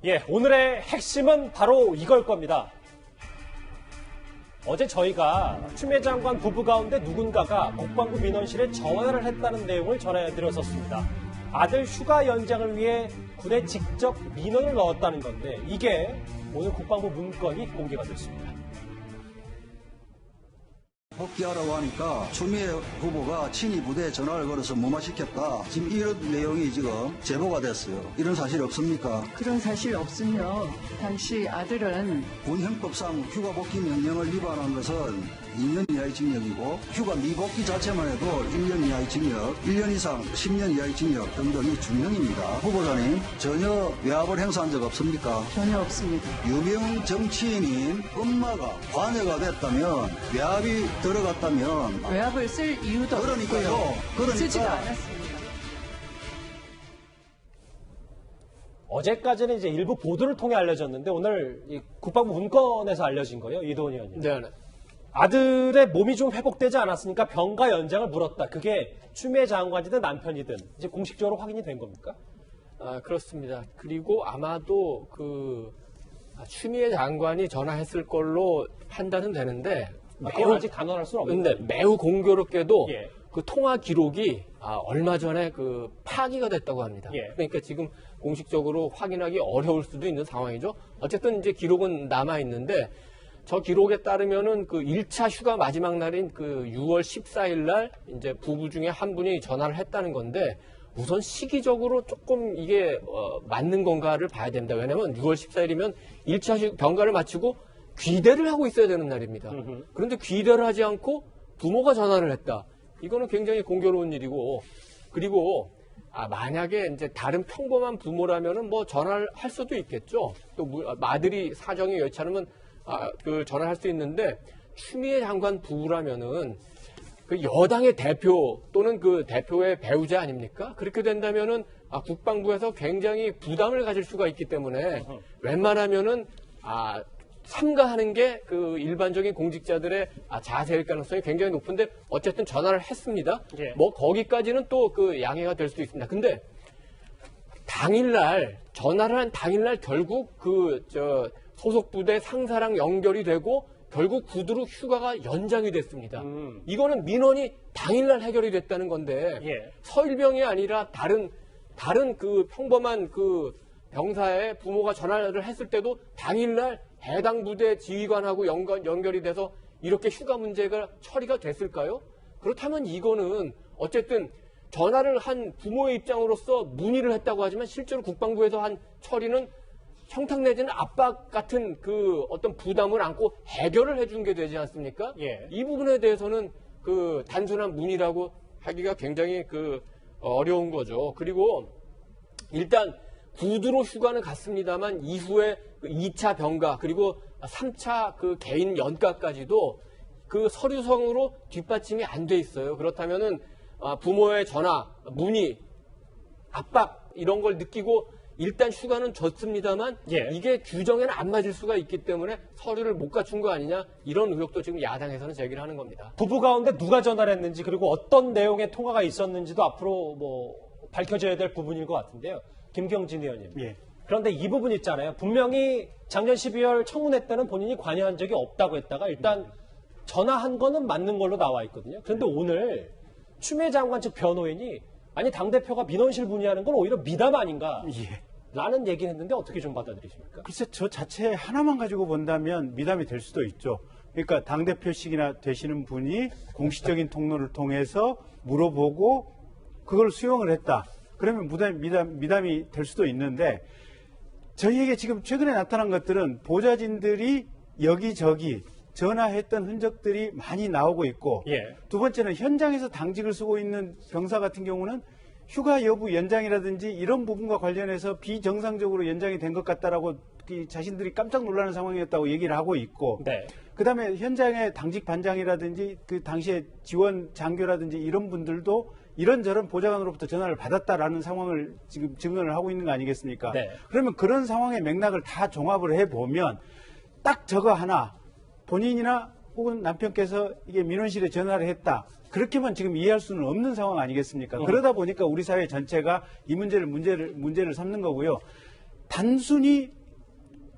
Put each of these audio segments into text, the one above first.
예, 오늘의 핵심은 바로 이걸 겁니다. 어제 저희가 추미애 장관 부부 가운데 누군가가 국방부 민원실에 전화를 했다는 내용을 전해드렸었습니다. 아들 휴가 연장을 위해 군에 직접 민원을 넣었다는 건데 이게 오늘 국방부 문건이 공개가 됐습니다. 복귀하라고 하니까 추미애 후보가 친히 부대에 전화를 걸어서 무마시켰다. 지금 이런 내용이 지금 제보가 됐어요. 이런 사실 없습니까? 그런 사실 없으며 당시 아들은 군형법상 휴가 복귀 명령을 위반한 것은 2년 이하의 징역이고 휴가 미복귀 자체만 해도 1년 이하의 징역, 1년 이상 10년 이하의 징역 등등이 중형입니다. 후보자님 전혀 외압을 행사한 적 없습니까? 전혀 없습니다. 유명 정치인인 엄마가 관여가 됐다면 외압이 들어갔다면 외압을 쓸 이유도 그러니까요. 없고요. 쓰지도 않았습니다. 어제까지는 이제 일부 보도를 통해 알려졌는데 오늘 이 국방부 문건에서 알려진 거예요, 이도원 의원님. 네. 아들의 몸이 좀 회복되지 않았으니까 병가 연장을 물었다. 그게 추미애 장관이든 남편이든 이제 공식적으로 확인이 된 겁니까? 그렇습니다. 그리고 아마도 추미애 장관이 전화했을 걸로 판단은 되는데 매우 아직 단언할 수는 없는데 매우 공교롭게도 예. 그 통화 기록이 얼마 전에 파기가 됐다고 합니다. 예. 그러니까 지금 공식적으로 확인하기 어려울 수도 있는 상황이죠. 어쨌든 이제 기록은 남아 있는데 저 기록에 따르면은 1차 휴가 마지막 날인 6월 14일 날 이제 부부 중에 한 분이 전화를 했다는 건데 우선 시기적으로 조금 이게 맞는 건가를 봐야 됩니다. 왜냐면 6월 14일이면 1차 병가를 마치고 귀대를 하고 있어야 되는 날입니다. 그런데 귀대를 하지 않고 부모가 전화를 했다. 이거는 굉장히 공교로운 일이고 그리고 만약에 이제 다른 평범한 부모라면은 뭐 전화를 할 수도 있겠죠. 또 아들이 사정이 여차하면 전화를 할 수 있는데 추미애 장관 부부라면은 여당의 대표 또는 대표의 배우자 아닙니까? 그렇게 된다면은 국방부에서 굉장히 부담을 가질 수가 있기 때문에 웬만하면은 삼가하는 게 일반적인 공직자들의 자세일 가능성이 굉장히 높은데 어쨌든 전화를 했습니다. 예. 뭐 거기까지는 또 양해가 될 수도 있습니다. 근데 당일날 전화를 한 당일날 결국 소속 부대 상사랑 연결이 되고 결국 구두로 휴가가 연장이 됐습니다. 이거는 민원이 당일날 해결이 됐다는 건데 예. 서일병이 아니라 다른 평범한 병사의 부모가 전화를 했을 때도 당일날 해당 부대 지휘관하고 연결이 돼서 이렇게 휴가 문제가 처리가 됐을까요? 그렇다면 이거는 어쨌든 전화를 한 부모의 입장으로서 문의를 했다고 하지만 실제로 국방부에서 한 처리는 청탁 내지는 압박 같은 어떤 부담을 안고 해결을 해준 게 되지 않습니까? 예. 이 부분에 대해서는 단순한 문의라고 하기가 굉장히 어려운 거죠. 그리고 일단 구두로 휴가는 갔습니다만 이후에 2차 병가 그리고 3차 개인 연가까지도 서류성으로 뒷받침이 안 돼 있어요. 그렇다면은 부모의 전화, 문의, 압박 이런 걸 느끼고 일단 휴가는 줬습니다만 예. 이게 규정에는 안 맞을 수가 있기 때문에 서류를 못 갖춘 거 아니냐 이런 의혹도 지금 야당에서는 제기를 하는 겁니다. 부부 가운데 누가 전화를 했는지 그리고 어떤 내용의 통화가 있었는지도 앞으로 밝혀져야 될 부분일 것 같은데요. 김경진 의원님. 예. 그런데 이 부분 있잖아요. 분명히 작년 12월 청문회 때는 본인이 관여한 적이 없다고 했다가 일단 전화한 거는 맞는 걸로 나와 있거든요. 그런데 오늘 추미애 장관 측 변호인이 아니 당대표가 민원실 문의하는 건 오히려 미담 아닌가 라는 얘기를 했는데 어떻게 좀 받아들이십니까? 글쎄 저 자체 하나만 가지고 본다면 미담이 될 수도 있죠. 그러니까 당대표식이나 되시는 분이 공식적인 통로를 통해서 물어보고 그걸 수용을 했다. 그러면 미담이 될 수도 있는데 저희에게 지금 최근에 나타난 것들은 보좌진들이 여기저기 전화했던 흔적들이 많이 나오고 있고 예. 두 번째는 현장에서 당직을 쓰고 있는 병사 같은 경우는 휴가 여부 연장이라든지 이런 부분과 관련해서 비정상적으로 연장이 된 것 같다라고 자신들이 깜짝 놀라는 상황이었다고 얘기를 하고 있고 네. 그다음에 현장의 당직 반장이라든지 당시에 지원 장교라든지 이런 분들도 이런저런 보좌관으로부터 전화를 받았다라는 상황을 지금 증언을 하고 있는 거 아니겠습니까? 네. 그러면 그런 상황의 맥락을 다 종합을 해보면 딱 저거 하나 본인이나 혹은 남편께서 이게 민원실에 전화를 했다. 그렇게만 지금 이해할 수는 없는 상황 아니겠습니까? 그러다 보니까 우리 사회 전체가 이 문제를 삼는 거고요. 단순히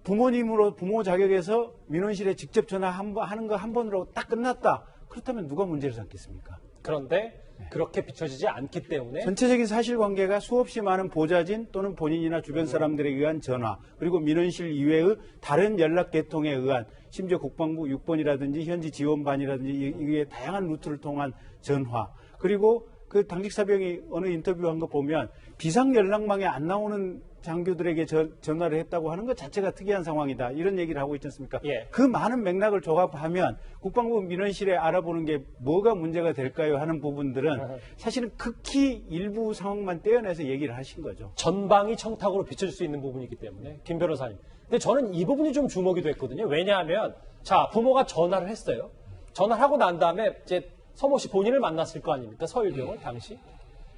부모 자격에서 민원실에 직접 전화하는 거 한 번으로 딱 끝났다. 그렇다면 누가 문제를 삼겠습니까? 그런데 그렇게 비춰지지 않기 때문에 전체적인 사실관계가 수없이 많은 보좌진 또는 본인이나 주변 사람들에 의한 전화, 그리고 민원실 이외의 다른 연락 계통에 의한, 심지어 국방부 6번이라든지 현지 지원반이라든지 이게 다양한 루트를 통한 전화, 그리고 그 당직 사병이 어느 인터뷰한 거 보면 비상 연락망에 안 나오는 장교들에게 전화를 했다고 하는 것 자체가 특이한 상황이다. 이런 얘기를 하고 있지 않습니까? 예. 그 많은 맥락을 조합하면 국방부 민원실에 알아보는 게 뭐가 문제가 될까요? 하는 부분들은 사실은 극히 일부 상황만 떼어내서 얘기를 하신 거죠. 전방이 청탁으로 비춰질 수 있는 부분이기 때문에 김 변호사님. 근데 저는 이 부분이 좀 주목이 됐거든요. 왜냐하면 자, 부모가 전화를 했어요. 전화를 하고 난 다음에 이제 서모 씨 본인을 만났을 거 아닙니까? 서일병을 당시.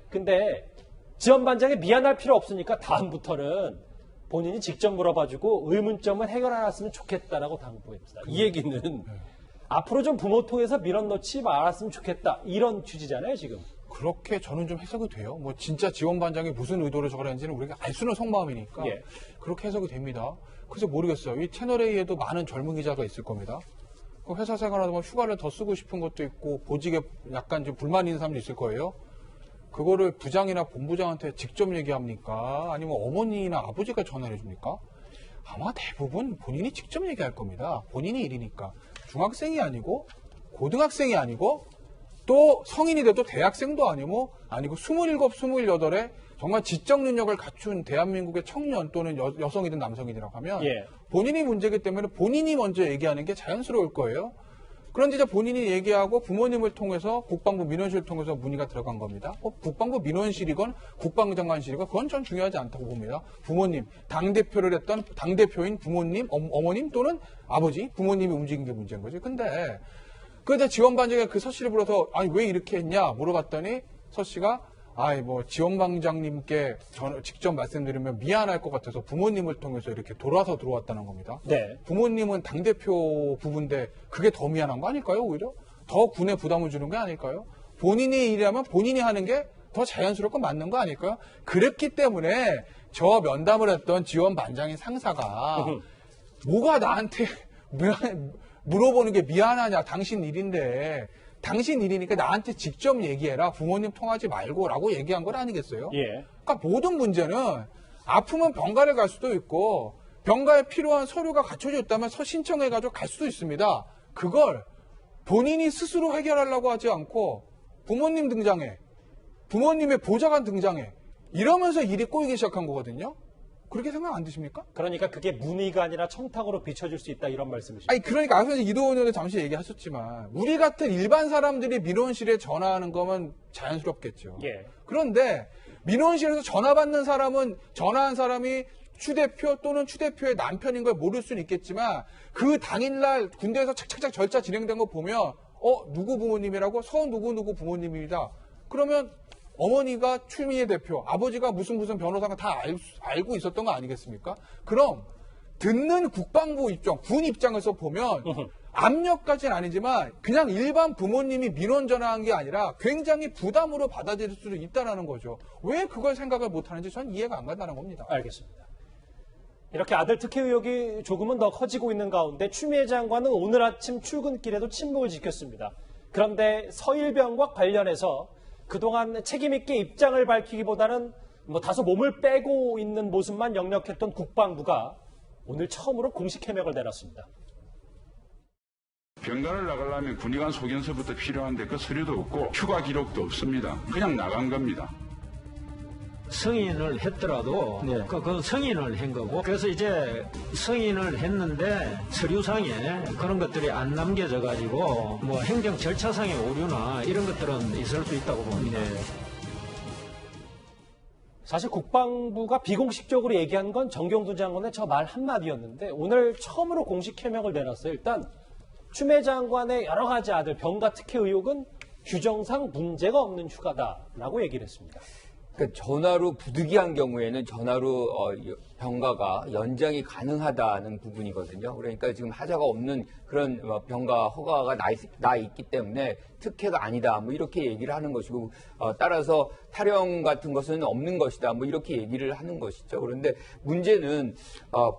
근데 지원반장이 미안할 필요 없으니까 다음부터는 본인이 직접 물어봐주고 의문점을 해결해놨으면 좋겠다라고 당부했다. 이 얘기는 앞으로 좀 부모 통해서 민원 넣지 말았으면 좋겠다. 이런 취지잖아요, 지금. 그렇게 저는 좀 해석이 돼요. 뭐 진짜 지원반장이 무슨 의도로 저걸 했는지는 우리가 알 수는 속마음이니까 예. 그렇게 해석이 됩니다. 그래서 모르겠어요. 이 채널A에도 많은 젊은 기자가 있을 겁니다. 그 회사 생활하다 보면 휴가를 더 쓰고 싶은 것도 있고 보직에 약간 좀 불만 있는 사람도 있을 거예요. 그거를 부장이나 본부장한테 직접 얘기합니까? 아니면 어머니나 아버지가 전화를 해줍니까? 아마 대부분 본인이 직접 얘기할 겁니다. 본인이 일이니까. 중학생이 아니고 고등학생이 아니고 또 성인이 돼도 대학생도 아니고 27, 28에 정말 지적 능력을 갖춘 대한민국의 청년 또는 여성이든 남성이든라고 하면 예. 본인이 문제이기 때문에 본인이 먼저 얘기하는 게 자연스러울 거예요. 그런데 이제 본인이 얘기하고 부모님을 통해서 국방부 민원실을 통해서 문의가 들어간 겁니다. 국방부 민원실이건 국방장관실이건 그건 전 중요하지 않다고 봅니다. 부모님, 당대표를 했던 당대표인 부모님, 어머님 또는 아버지, 부모님이 움직인 게 문제인 거지. 근데 그때 지원반장이 그 서 씨를 불러서 아니 왜 이렇게 했냐 물어봤더니 서 씨가 뭐 지원반장님께 직접 말씀드리면 미안할 것 같아서 부모님을 통해서 이렇게 돌아서 들어왔다는 겁니다. 네. 부모님은 당대표 부부인데 그게 더 미안한 거 아닐까요? 오히려 더 군에 부담을 주는 게 아닐까요? 본인이 일하면 본인이 하는 게 더 자연스럽고 맞는 거 아닐까요? 그랬기 때문에 저 면담을 했던 지원반장인 상사가 뭐가 나한테 물어보는 게 미안하냐, 당신 일인데 당신 일이니까 나한테 직접 얘기해라. 부모님 통하지 말고 라고 얘기한 건 아니겠어요? 예. 그러니까 모든 문제는 아프면 병가를 갈 수도 있고 병가에 필요한 서류가 갖춰져 있다면 신청해가지고 갈 수도 있습니다. 그걸 본인이 스스로 해결하려고 하지 않고 부모님 등장해. 부모님의 보좌관 등장해. 이러면서 일이 꼬이기 시작한 거거든요. 그렇게 생각 안 드십니까? 그러니까 그게 문의가 아니라 청탁으로 비춰질 수 있다 이런 말씀이시죠? 아니 그러니까 앞서 이도원 의원도 잠시 얘기하셨지만 우리 같은 일반 사람들이 민원실에 전화하는 거면 자연스럽겠죠. 예. 그런데 민원실에서 전화 받는 사람은 전화한 사람이 추 대표 또는 추 대표의 남편인 걸 모를 수는 있겠지만 그 당일날 군대에서 착착착 절차 진행된 거 보면 누구 부모님이라고 누구 부모님입니다. 그러면 어머니가 추미애 대표, 아버지가 무슨 변호사가 다 알고 있었던 거 아니겠습니까? 그럼 듣는 국방부 입장, 군 입장에서 보면 압력까지는 아니지만 그냥 일반 부모님이 민원 전화한 게 아니라 굉장히 부담으로 받아들일 수도 있다는 거죠. 왜 그걸 생각을 못하는지 전 이해가 안 간다는 겁니다. 알겠습니다. 이렇게 아들 특혜 의혹이 조금은 더 커지고 있는 가운데 추미애 장관은 오늘 아침 출근길에도 침묵을 지켰습니다. 그런데 서일병과 관련해서 그동안 책임있게 입장을 밝히기보다는 다소 몸을 빼고 있는 모습만 역력했던 국방부가 오늘 처음으로 공식 해명을 내놨습니다. 병가를 나가려면 군의관 소견서부터 필요한데 그 서류도 없고 휴가 기록도 없습니다. 그냥 나간 겁니다. 승인을 했더라도 그 승인을 한 거고 그래서 이제 승인을 했는데 서류상에 그런 것들이 안 남겨져 가지고 행정 절차상의 오류나 이런 것들은 있을 수 있다고 봅니다. 사실 국방부가 비공식적으로 얘기한 건 정경두 장관의 저 말 한마디였는데 오늘 처음으로 공식 해명을 내놨어요. 일단 추미애 장관의 여러 가지 아들 병가 특혜 의혹은 규정상 문제가 없는 휴가다라고 얘기를 했습니다. 그러니까 전화로 부득이한 경우에는 전화로 병가가 연장이 가능하다는 부분이거든요. 그러니까 지금 하자가 없는 그런 병가 허가가 나 있기 때문에 특혜가 아니다. 뭐 이렇게 얘기를 하는 것이고 따라서 타령 같은 것은 없는 것이다. 뭐 이렇게 얘기를 하는 것이죠. 그런데 문제는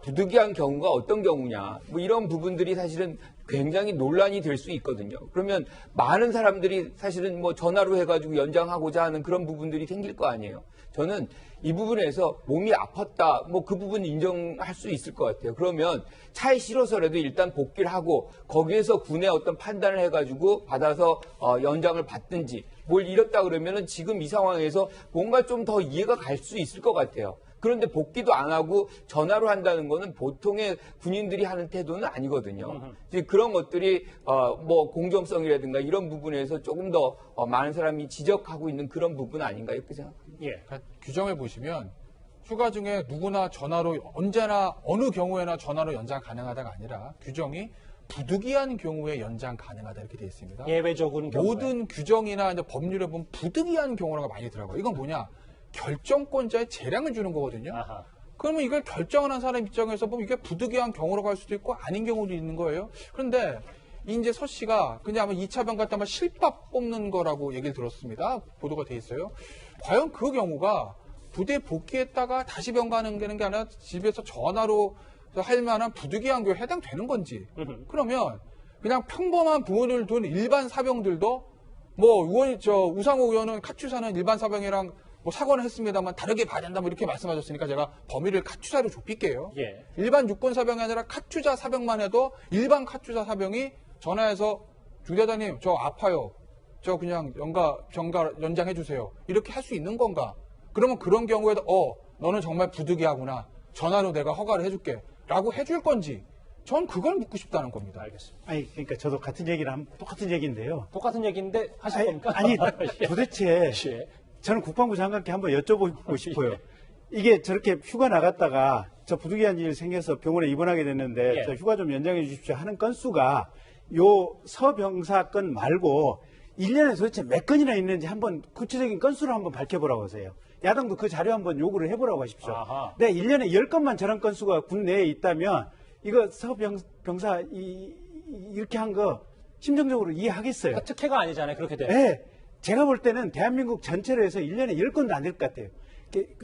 부득이한 경우가 어떤 경우냐. 뭐 이런 부분들이 사실은 굉장히 논란이 될 수 있거든요. 그러면 많은 사람들이 사실은 뭐 전화로 해가지고 연장하고자 하는 그런 부분들이 생길 거 아니에요. 저는 이 부분에서 몸이 아팠다, 뭐 그 부분 인정할 수 있을 것 같아요. 그러면 차에 실어서라도 일단 복귀를 하고 거기에서 군의 어떤 판단을 해가지고 받아서 연장을 받든지 뭘 이뤘다 그러면은 지금 이 상황에서 뭔가 좀 더 이해가 갈 수 있을 것 같아요. 그런데 복귀도 안 하고 전화로 한다는 거는 보통의 군인들이 하는 태도는 아니거든요. 이제 그런 것들이 뭐 공정성이라든가 이런 부분에서 조금 더 많은 사람이 지적하고 있는 그런 부분 아닌가 이렇게 생각합니다. 예. 그러니까 규정을 보시면 휴가 중에 누구나 전화로 언제나 어느 경우에나 전화로 연장 가능하다가 아니라 규정이 부득이한 경우에 연장 가능하다 이렇게 되어 있습니다. 예외적인 경우에. 모든 규정이나 이제 법률에 보면 부득이한 경우가 많이 들어가요. 이건 뭐냐? 결정권자의 재량을 주는 거거든요. 아하. 그러면 이걸 결정하는 사람 입장에서 보면 이게 부득이한 경우로 갈 수도 있고 아닌 경우도 있는 거예요. 그런데 이제 서 씨가 그냥 아마 2차 병가 때 아마 실밥 뽑는 거라고 얘기를 들었습니다. 보도가 돼 있어요. 과연 그 경우가 부대 복귀했다가 다시 병가하는 게 아니라 집에서 전화로 할 만한 부득이한 경우에 해당되는 건지. 그러면 그냥 평범한 부모를 둔 일반 사병들도 뭐 우상호 의원은 카투사는 일반 사병이랑 뭐 사과는 했습니다만 다르게 봐야 된다 뭐 이렇게 말씀하셨으니까 제가 범위를 카투사로 좁힐게요. 예. 일반 육군 사병이 아니라 카투자 사병만 해도 일반 카투자 사병이 전화해서 중대장님 저 아파요. 저 그냥 병가 연장해 주세요. 이렇게 할 수 있는 건가? 그러면 그런 경우에도 너는 정말 부득이하구나. 전화로 내가 허가를 해줄게. 라고 해줄 건지 전 그걸 묻고 싶다는 겁니다. 알겠습니다. 아니, 그러니까 저도 같은 얘기를 하면 똑같은 얘기인데요. 똑같은 얘기인데 하실 겁니까? 아니, 예. 도대체 예. 저는 국방부 장관께 한번 여쭤보고 싶어요. 이게 저렇게 휴가 나갔다가 저 부득이한 일 생겨서 병원에 입원하게 됐는데 예. 저 휴가 좀 연장해 주십시오 하는 건수가 요 서병사 건 말고 1년에 도대체 몇 건이나 있는지 한번 구체적인 건수를 한번 밝혀보라고 하세요. 야당도 그 자료 한번 요구를 해보라고 하십시오. 아하. 네, 1년에 10건만 저런 건수가 국내에 있다면 이거 서병사 이렇게 한 거 심정적으로 이해하겠어요. 그러니까 특혜가 아니잖아요. 그렇게 되면. 네. 제가 볼 때는 대한민국 전체로 해서 1년에 10건도 안 될 것 같아요.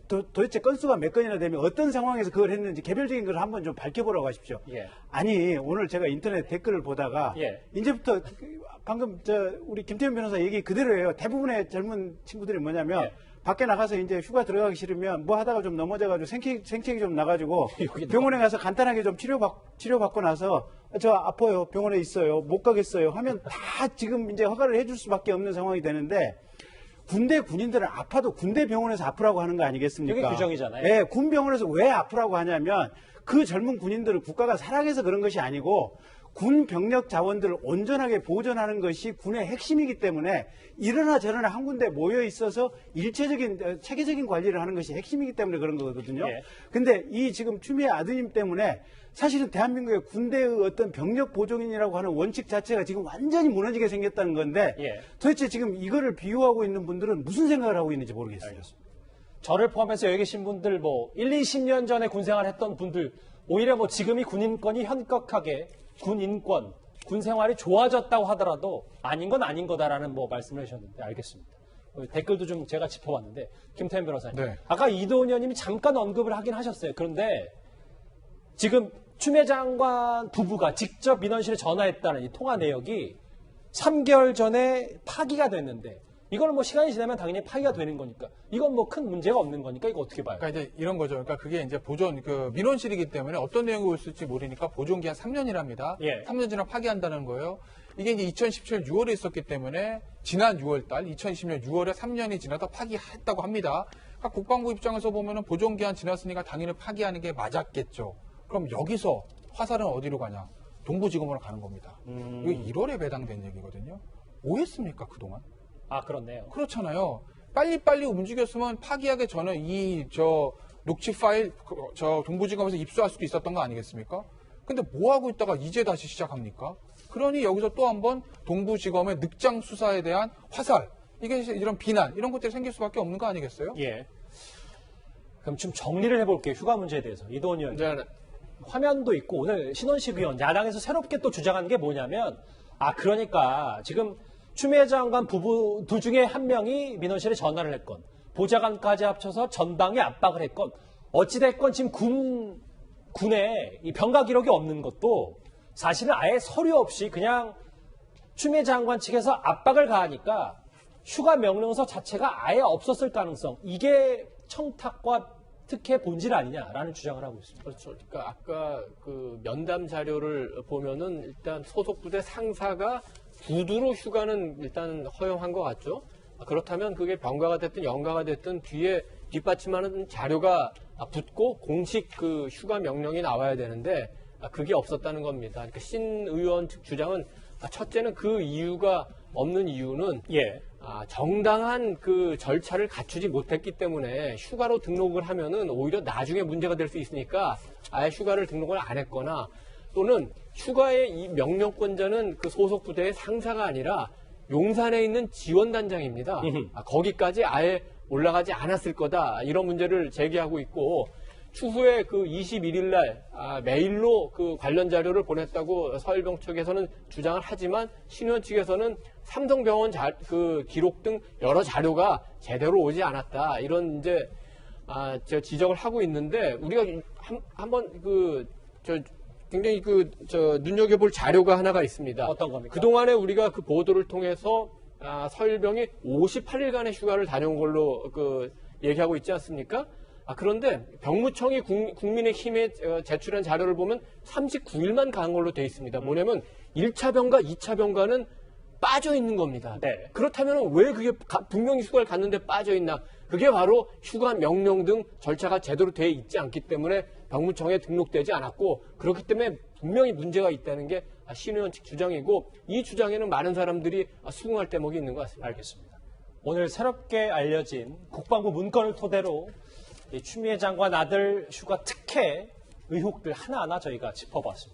도대체 건수가 몇 건이나 되면 어떤 상황에서 그걸 했는지 개별적인 걸 한번 좀 밝혀보라고 하십시오. 예. 아니, 오늘 제가 인터넷 댓글을 보다가 예. 이제부터 방금 우리 김태현 변호사 얘기 그대로예요. 대부분의 젊은 친구들이 뭐냐면 예. 밖에 나가서 이제 휴가 들어가기 싫으면 뭐 하다가 좀 넘어져가지고 생책이 좀 나가지고 병원에 가서 간단하게 좀 치료받고 나서 저 아파요. 병원에 있어요. 못 가겠어요. 하면 다 지금 이제 허가를 해줄 수밖에 없는 상황이 되는데 군대 군인들은 아파도 군대 병원에서 아프라고 하는 거 아니겠습니까? 그게 규정이잖아요. 네, 군 병원에서 왜 아프라고 하냐면 그 젊은 군인들을 국가가 사랑해서 그런 것이 아니고 군 병력 자원들을 온전하게 보존하는 것이 군의 핵심이기 때문에 이러나 저러나 한 군데 모여 있어서 일체적인 체계적인 관리를 하는 것이 핵심이기 때문에 그런 거거든요. 예. 근데 이 지금 추미애 아드님 때문에 사실은 대한민국의 군대의 어떤 병력 보존이라고 하는 원칙 자체가 지금 완전히 무너지게 생겼다는 건데 예. 도대체 지금 이거를 비유하고 있는 분들은 무슨 생각을 하고 있는지 모르겠어요. 알겠습니다. 저를 포함해서 여기 계신 분들 뭐 1, 20년 전에 군생활 했던 분들 오히려 뭐 지금이 군인권이 현격하게 군인권, 군생활이 좋아졌다고 하더라도 아닌 건 아닌 거다라는 뭐 말씀을 해주셨는데 알겠습니다. 댓글도 좀 제가 짚어봤는데 김태현 변호사님. 네. 아까 이도훈 의원님이 잠깐 언급을 하긴 하셨어요. 그런데 지금 추미애 장관 부부가 직접 민원실에 전화했다는 이 통화 내역이 3개월 전에 파기가 됐는데 이거는 뭐 시간이 지나면 당연히 파기가 되는 거니까 이건 뭐 큰 문제가 없는 거니까 이거 어떻게 봐요? 그러니까 이제 이런 거죠. 그러니까 그게 이제 민원실이기 때문에 어떤 내용이 올지 모르니까 보존 기한 3년이랍니다. 예. 3년 지나 파기한다는 거예요. 이게 이제 2017년 6월에 있었기 때문에 지난 6월 달 2020년 6월에 3년이 지나서 파기했다고 합니다. 그러니까 국방부 입장에서 보면은 보존 기한 지났으니까 당연히 파기하는 게 맞았겠죠. 그럼 여기서 화살은 어디로 가냐? 동부지검으로 가는 겁니다. 이게 1월에 배당된 얘기거든요. 뭐 했습니까, 그동안? 아, 그렇네요. 그렇잖아요. 빨리빨리 움직였으면 파기하기 전에 녹취 파일 동부지검에서 입수할 수도 있었던 거 아니겠습니까? 근데 뭐 하고 있다가 이제 다시 시작합니까? 그러니 여기서 또 한번 동부지검의 늑장 수사에 대한 화살 이게 이런 비난 이런 것들이 생길 수밖에 없는 거 아니겠어요? 예. 그럼 좀 정리를 해볼게요. 휴가 문제에 대해서. 이도원 의원. 이제 화면도 있고 오늘 신원식 의원 야당에서 새롭게 또 주장하는 게 뭐냐면 그러니까 지금 추미애 장관 부부 둘 중에 한 명이 민원실에 전화를 했건 보좌관까지 합쳐서 전방에 압박을 했건 어찌됐건 지금 군에 이 병가 기록이 없는 것도 사실은 아예 서류 없이 그냥 추미애 장관 측에서 압박을 가하니까 휴가 명령서 자체가 아예 없었을 가능성, 이게 청탁과 특혜 본질 아니냐라는 주장을 하고 있습니다. 그렇죠. 그러니까 아까 그 면담 자료를 보면은 일단 소속 부대 상사가 구두로 휴가는 일단 허용한 것 같죠. 그렇다면 그게 병가가 됐든 영가가 됐든 뒤에 뒷받침하는 자료가 붙고 공식 그 휴가 명령이 나와야 되는데 그게 없었다는 겁니다. 그러니까 신 의원 측 주장은 첫째는 그 이유가 없는 이유는 정당한 그 절차를 갖추지 못했기 때문에 휴가로 등록을 하면은 오히려 나중에 문제가 될 수 있으니까 아예 휴가를 등록을 안 했거나 또는 휴가의 이 명령권자는 그 소속 부대의 상사가 아니라 용산에 있는 지원단장입니다. 거기까지 아예 올라가지 않았을 거다. 이런 문제를 제기하고 있고 추후에 그 21일 날 메일로 그 관련 자료를 보냈다고 서울병 측에서는 주장을 하지만 신 의원 측에서는 삼성병원 그 기록 등 여러 자료가 제대로 오지 않았다. 이런 이제 지적을 하고 있는데 우리가 한번 굉장히 눈여겨볼 자료가 하나가 있습니다. 어떤 겁니까? 그동안에 우리가 그 보도를 통해서 서울병이 58일간의 휴가를 다녀온 걸로 얘기하고 있지 않습니까? 그런데 병무청이 국민의힘에 제출한 자료를 보면 39일만 간 걸로 돼 있습니다. 뭐냐면 1차 병가, 2차 병가는 빠져 있는 겁니다. 네. 그렇다면 왜 그게 분명히 휴가를 갔는데 빠져 있나? 그게 바로 휴가 명령 등 절차가 제대로 돼 있지 않기 때문에 병무청에 등록되지 않았고 그렇기 때문에 분명히 문제가 있다는 게 신 의원 측 주장이고 이 주장에는 많은 사람들이 수긍할 대목이 있는 것 같습니다. 알겠습니다. 오늘 새롭게 알려진 국방부 문건을 토대로 이 추미애 장관 아들 휴가 특혜 의혹들 하나하나 저희가 짚어봤습니다.